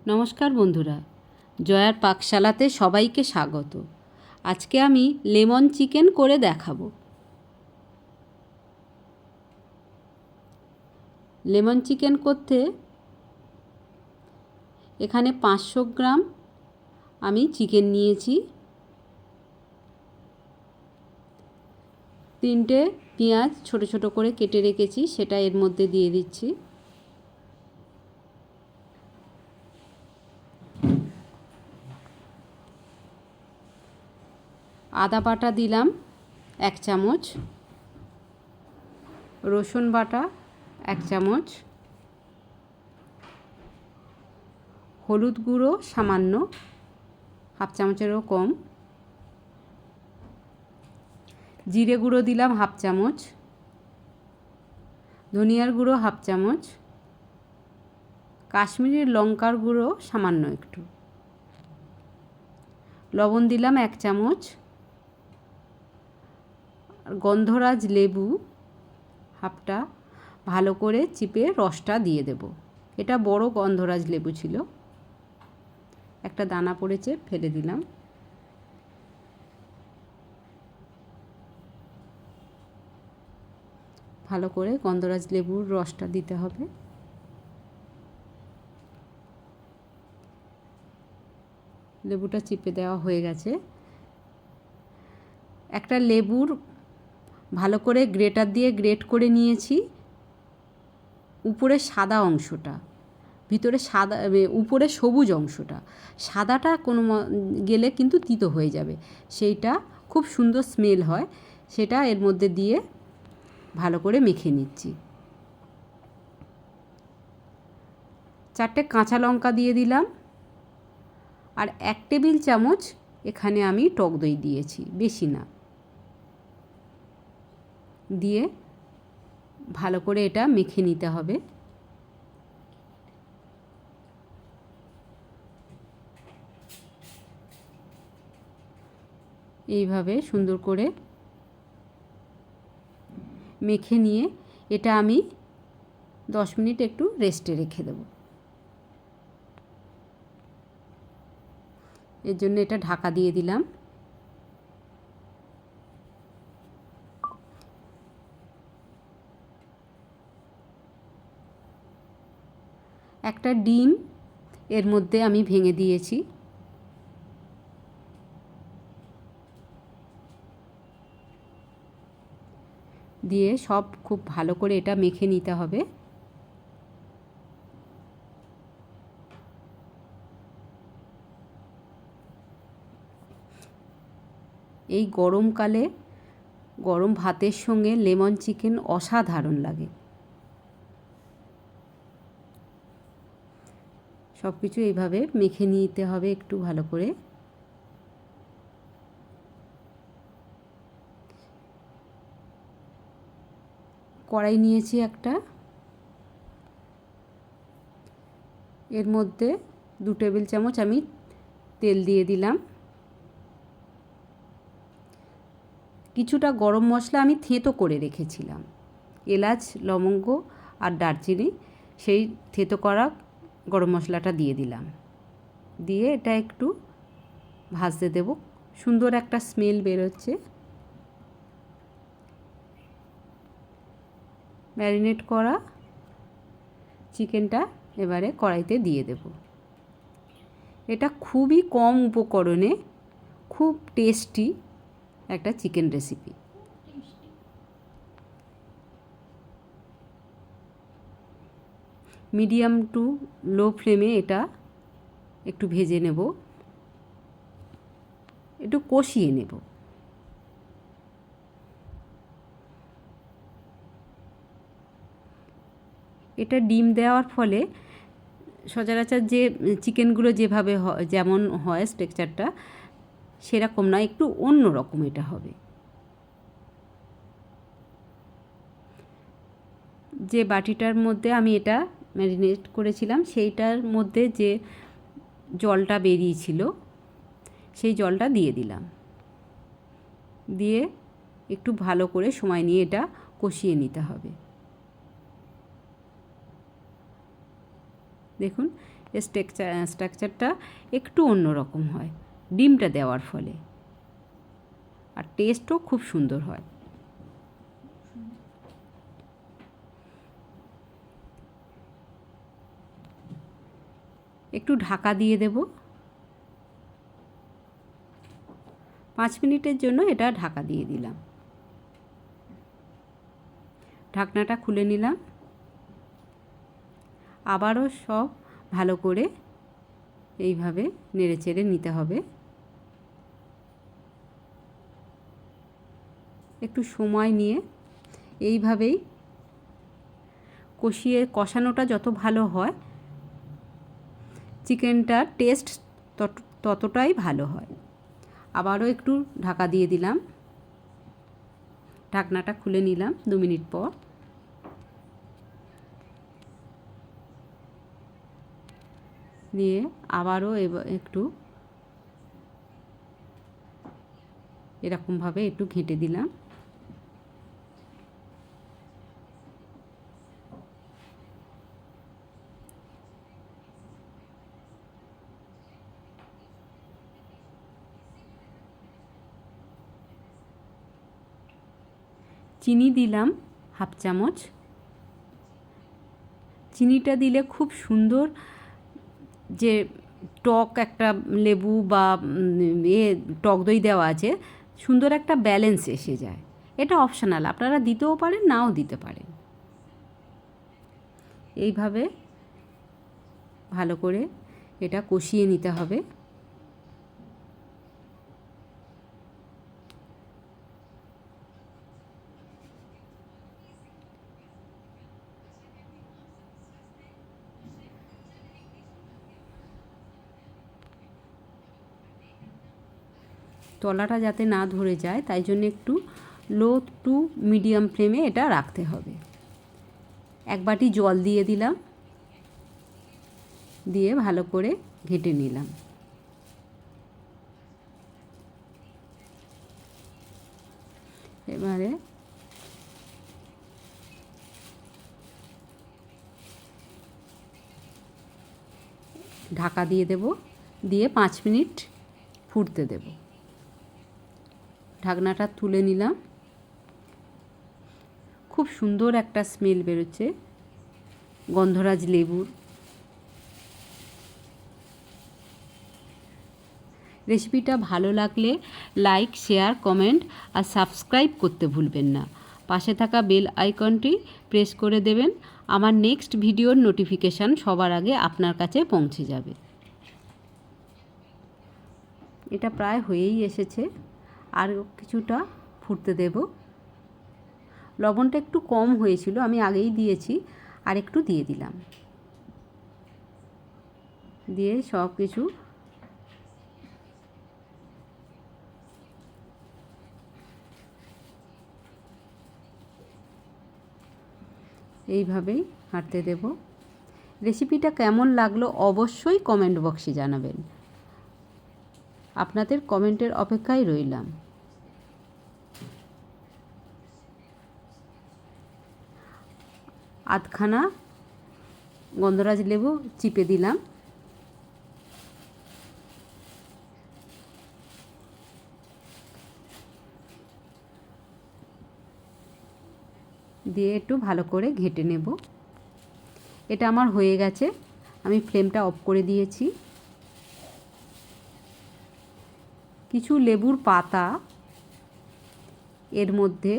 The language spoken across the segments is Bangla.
নমস্কার বন্ধুরা, জয়ার পাকশালাতে সবাইকে স্বাগত। আজকে আমি লেমন চিকেন করে দেখাবো। লেমন চিকেন করতে এখানে 500 গ্রাম আমি চিকেন নিয়েছি। 3টে পেঁয়াজ ছোট ছোট করে কেটে রেখেছি, সেটা এর মধ্যে দিয়ে দিচ্ছি। আদা বাটা দিলাম 1 চামচ, রসুন বাটা 1 চামচ, হলুদ গুঁড়ো সামান্য, হাফ চামচেরও কম, জিরে গুঁড়ো দিলাম হাফ চামচ, ধনিয়ার গুঁড়ো হাফ চামচ, কাশ্মীরি লঙ্কার গুঁড়ো সামান্য একটু, লবণ দিলাম 1 চামচ, আর গন্ধরাজ লেবু হাফটা ভালো করে চিপে রসটা দিয়ে দেব। এটা বড় গন্ধরাজ লেবু ছিল, একটা দানা পড়েছে ফেলে দিলাম। ভালো করে গন্ধরাজ লেবুর রসটা দিতে হবে। লেবুটা চিপে দেওয়া হয়ে গেছে। একটা লেবুর ভালো করে গ্রেটার দিয়ে গ্রেট করে নিয়েছি। উপরে সাদা অংশটা, ভিতরে সাদা, উপরে সবুজ অংশটা, সাদাটা কোনো গেলে কিন্তু তিতো হয়ে যাবে, সেইটা খুব সুন্দর স্মেল হয়, সেটা এর মধ্যে দিয়ে ভালো করে মেখে নিচ্ছি। 4টে কাঁচা লঙ্কা দিয়ে দিলাম, আর 1 টেবিল চামচ এখানে আমি টক দই দিয়েছি, বেশি না। দিয়ে ভালো করে এটা মেখে নিতে হবে। এইভাবে সুন্দর করে মেখে নিয়ে এটা আমি 10 মিনিট একটু রেস্টে রেখে দেব। এর জন্য এটা ঢাকা দিয়ে দিলাম। একটা ডিম এর মধ্যে আমি ভেঙে দিয়েছি। দিয়ে সব খুব ভালো করে এটা মেখে নিতে হবে। এই গরমকালে গরম ভাতের সঙ্গে লেমন চিকেন অসাধারণ লাগে। সব কিছু এইভাবে মেখে নিতে হবে একটু ভালো করে। কড়াই নিয়েছি একটা, এর মধ্যে 2 টেবিল চামচ আমি তেল দিয়ে দিলাম। কিছুটা গরম মশলা আমি থেঁতো করে রেখেছিলাম, এলাচ, লবঙ্গ আর দারচিনি, সেই থেঁতো করা গরম মশলাটা দিয়ে দিলাম। দিয়ে এটা একটু ভাজতে দেব, সুন্দর একটা স্মেল বেরোচ্ছে। ম্যারিনেট করা চিকেনটা এবারে কড়াইতে দিয়ে দেব। এটা খুবই কম উপকরণে খুব টেস্টি একটা chicken recipe. Medium to low ফ্লেমে এটা একটু ভেজে নেব, একটু কষিয়ে নেব। এটা ডিম দেওয়ার ফলে সচরাচর যে চিকেনগুলো যেভাবে যেমন হয় স্ট্রাকচারটা সেরকম না, একটু অন্য রকম এটা হবে। যে বাটিটার মধ্যে আমি এটা ম্যারিনেট করেছিলাম সেইটার মধ্যে যে জলটা বেরিয়েছিল সেই জলটা দিয়ে দিলাম। দিয়ে একটু ভালো করে সময় নিয়ে এটা কষিয়ে নিতে হবে। দেখুন স্ট্রাকচারটা একটু অন্যরকম হয় ডিমটা দেওয়ার ফলে, আর টেস্টও খুব সুন্দর হয়। একটু ঢাকা দিয়ে দেব, 5 মিনিটের জন্য এটা ঢাকা দিয়ে দিলাম। ঢাকনাটা খুলে নিলাম, আবারও সব ভালো করে এইভাবে নেড়েচেড়ে নিতে হবে। একটু সময় নিয়ে এইভাবেই কষানোটা যত ভালো হয় চিকেনটার টেস্ট ততটাই ভালো হয়। আবারও একটু ঢাকা দিয়ে দিলাম, ঢাকনাটা খুলে নিলাম 2 মিনিট পর। দিয়ে আবারও একটু এরকমভাবে একটু ঘেঁটে দিলাম। চিনি দিলাম হাফ চামচ। চিনিটা দিলে খুব সুন্দর যে টক একটা লেবু বা টক দই দেওয়া আছে, সুন্দর একটা ব্যালেন্স এসে যায়। এটা অপশনাল, আপনারা দিতেও পারেন নাও দিতে পারেন। এইভাবে ভালো করে এটা কষিয়ে নিতে হবে। তলাটা যাতে না ধরে যায় তাই জন্য একটু লো টু মিডিয়াম ফ্লেমে এটা রাখতে হবে। 1 বাটি জল দিয়ে দিলাম, দিয়ে ভালো করে ঘেঁটে নিলাম। এবারে ঢাকা দিয়ে দেব, দিয়ে 5 মিনিট ফুটতে দেব। ঢাকনাটা তুলে নিলাম, খুব সুন্দর একটা স্মেল বেরোচ্ছে গন্ধরাজ লেবুর। রেসিপিটা ভালো লাগলে লাইক, শেয়ার, কমেন্ট আর সাবস্ক্রাইব করতে ভুলবেন না। পাশে থাকা বেল আইকনটি প্রেস করে দেবেন, আমার নেক্সট ভিডিওর নোটিফিকেশান সবার আগে আপনার কাছে পৌঁছে যাবে। এটা প্রায় হয়েই এসেছে, আর কিছুটা ফুটতে দেব। লবণটা একটু কম হয়েছিল, আমি আগেই দিয়েছি, আর একটু দিয়ে দিলাম। দিয়ে সব কিছু এইভাবেই হাঁটতে দেব। রেসিপিটা কেমন লাগলো অবশ্যই কমেন্ট বক্সে জানাবেন। আপনাদের কমেন্টের অপেক্ষায় রইলাম। আধখানা গন্ধরাজ লেবু চিপে দিলাম, দিয়ে একটু ভালো করে ঘেঁটে নেব। এটা আমার হয়ে গেছে, আমি ফ্লেমটা অফ করে দিয়েছি। কিছু লেবুর পাতা এর মধ্যে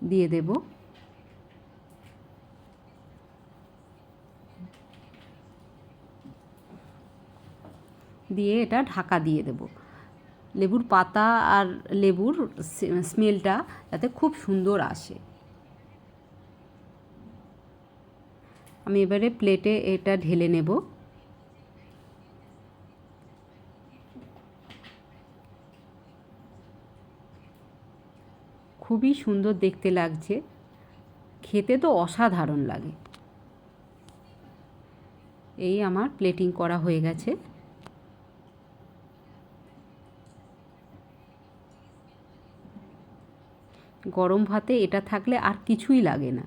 দিয়ে দেব। দিয়ে এটা ঢাকা দিয়ে দেব। লেবুর পাতা আর লেবুর স্মেলটা যাতে খুব সুন্দর আসে। আমি এবারে প্লেটে এটা ঢেলে নেব। খুবই সুন্দর দেখতে লাগছে, খেতে তো অসাধারণ লাগে। এই আমার প্লেটিং করা হয়ে গেছে। গরম ভাতে এটা থাকলে আর কিছুই লাগে না।